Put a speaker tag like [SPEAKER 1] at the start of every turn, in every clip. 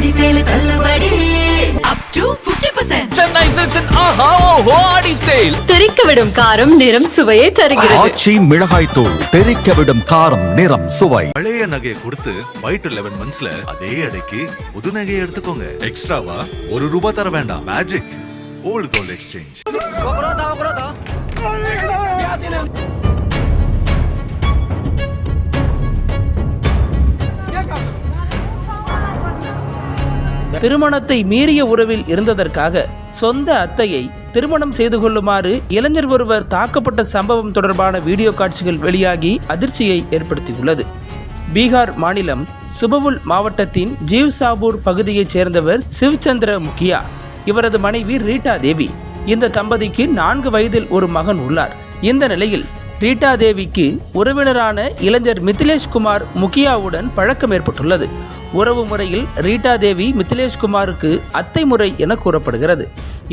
[SPEAKER 1] ஆடி sale தள்ளுபடி up to 50%.
[SPEAKER 2] Chennai சில்க்ஸின் ஆஹா ஓஹோ ஆடி sale.
[SPEAKER 3] தெறிக்க விடும் காரம் நிறம் சுவையை தருகிறது.
[SPEAKER 4] ஆச்சி மிளகாய் தூள் தெறிக்க விடும் காரம் நிறம் சுவை.
[SPEAKER 5] பழைய நகையை கொடுத்து பை டு 11 monthsல அதே அடைக்கு புது நகையை எடுத்துக்கோங்க. எக்ஸ்ட்ராவா ₹1 தர வேண்டாம். Magic old gold exchange.
[SPEAKER 6] திருமணத்தை மீறிய உறவில் இருந்ததற்காக சொந்த அத்தையை திருமணம் செய்து கொள்ளுமாறு இளைஞர் ஒருவர் தாக்கப்பட்ட சம்பவம் தொடர்பான வீடியோ காட்சிகள் வெளியாகி அதிர்ச்சியை ஏற்படுத்தியுள்ளது. பீகார் மாநிலம் சுபவுல் மாவட்டத்தின் ஜீவ்சாபூர் பகுதியைச் சேர்ந்தவர் சிவ்சந்திர முகியா. இவரது மனைவி ரீட்டா தேவி. இந்த தம்பதிக்கு 4 வயதில் ஒரு மகன் உள்ளார். இந்த நிலையில் ரீட்டா தேவிக்கு உறவினரான இளைஞர் மிதிலேஷ் குமார் முகியாவுடன் பழக்கம் ஏற்பட்டுள்ளது. உறவு முறையில் ரீட்டா தேவி மிதிலேஷ் குமாருக்கு அத்தை முறை என கூறப்படுகிறது.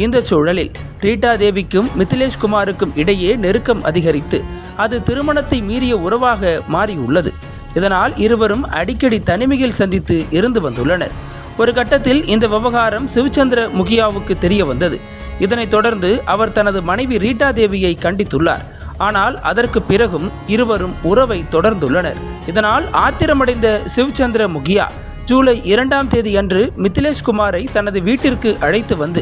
[SPEAKER 6] இந்த சூழலில் ரீட்டா தேவிக்கும் மிதிலேஷ் குமாருக்கும் இடையே நெருக்கம் அதிகரித்து அது திருமணத்தை மீறிய உறவாக மாறியுள்ளது. இதனால் இருவரும் அடிக்கடி தனிமையில் சந்தித்து இருந்து வந்துள்ளனர். ஒரு கட்டத்தில் இந்த விவகாரம் சிவ்சந்திர முகியாவுக்கு தெரிய வந்தது. இதனைத் தொடர்ந்து அவர் தனது மனைவி ரீட்டா தேவியை கண்டித்துள்ளார். ஆனால் அதற்கு பிறகும் இருவரும் உறவை தொடர்ந்துள்ளனர். இதனால் ஆத்திரமடைந்த சிவ்சந்திர முகியா ஜூலை 2ஆம் தேதி அன்று மிதிலேஷ் குமாரை தனது வீட்டிற்கு அழைத்து வந்து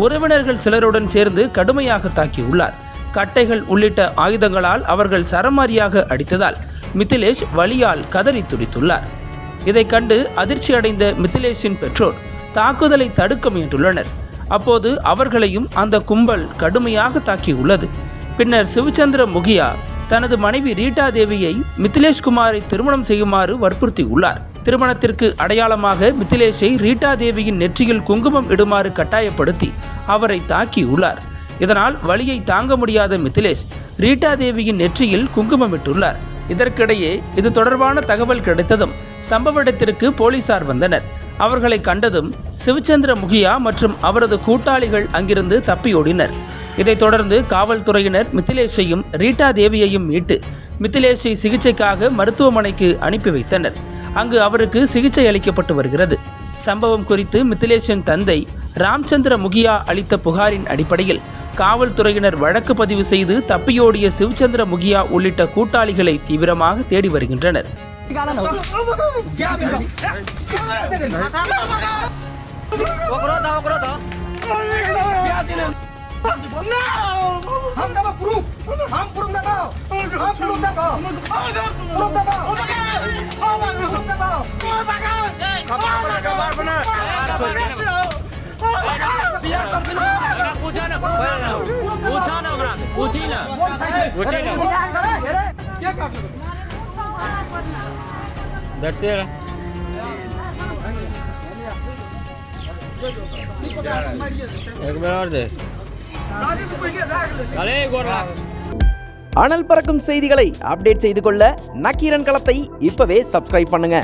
[SPEAKER 6] உறவினர்கள் சிலருடன் சேர்ந்து கடுமையாக தாக்கியுள்ளார். கட்டைகள் உள்ளிட்ட ஆயுதங்களால் அவர்கள் சரமாரியாக அடித்ததால் மிதிலேஷ் வலியால் கதறி துடித்துள்ளார். இதை கண்டு அதிர்ச்சி அடைந்த மிதிலேஷின் பெற்றோர் தாக்குதலை தடுக்க முயன்றுள்ளனர். அப்போது அவர்களையும் அந்த கும்பல் கடுமையாக தாக்கியுள்ளது. பின்னர் சிவ்சந்திர முகியா தனது மனைவி ரீட்டா தேவியை மிதிலேஷ் குமாரை திருமணம் செய்யுமாறு வற்புறுத்தியுள்ளார். திருமணத்திற்கு அடையாளமாக மிதிலேஷை ரீட்டா தேவியின் நெற்றியில் குங்குமம் இடுமாறு கட்டாயப்படுத்தி அவரை தாக்கியுள்ளார். இதனால் வலியை தாங்க முடியாத மிதிலேஷ் ரீட்டா தேவியின் நெற்றியில் குங்குமமிட்டுள்ளார். இதற்கிடையே இது தொடர்பான தகவல் கிடைத்ததும் சம்பவ இடத்திற்கு போலீசார் வந்தனர். அவர்களை கண்டதும் சிவ்சந்திர முகியா மற்றும் அவரது கூட்டாளிகள் அங்கிருந்து தப்பியோடினர். இதைத் தொடர்ந்து காவல்துறையினர் மிதிலேஷையும் ரீட்டா தேவியையும் மீட்டு மிதிலேஷை சிகிச்சைக்காக மருத்துவமனைக்கு அனுப்பி வைத்தனர். அங்கு அவருக்கு சிகிச்சை அளிக்கப்பட்டு வருகிறது. சம்பவம் குறித்து மிதிலேஷின் தந்தை ராம்சந்திர முகியா அளித்த புகாரின் அடிப்படையில் காவல்துறையினர் வழக்கு பதிவு செய்து தப்பியோடிய சிவ்சந்திர முகியா உள்ளிட்ட கூட்டாளிகளை தீவிரமாக தேடி வருகின்றனர்.
[SPEAKER 7] அனல் பறக்கும் செய்திகளை அப்டேட் செய்து கொள்ள நக்கீரன் களத்தை இப்பவே சப்ஸ்கிரைப் பண்ணுங்க.